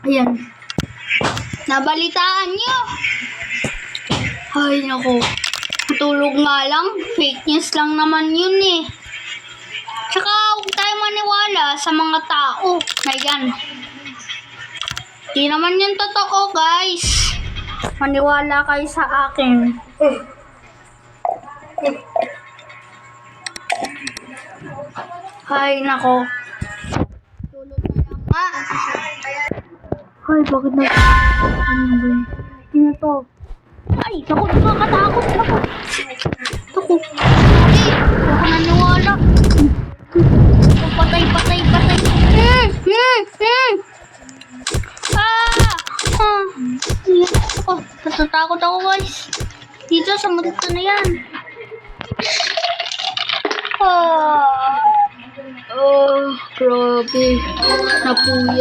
Ayan. Nabalitaan nyo. Ay, naku. Tulog nga lang. Fake news lang naman yun eh. Tsaka huwag tayo maniwala sa mga tao na yan. Di naman yun totoo, guys. Maniwala kayo sa akin. Ay, nako. Tulog na lang nga. Ay, bakit na? Ano ba yun? Sino to? Ay, naku, nakakatakot. Naku. Naku. Ay, baka naniwala. Patay. Oh, natatakot ako, guys. Dito sa multo na yan. Oh, grabe. Napuya.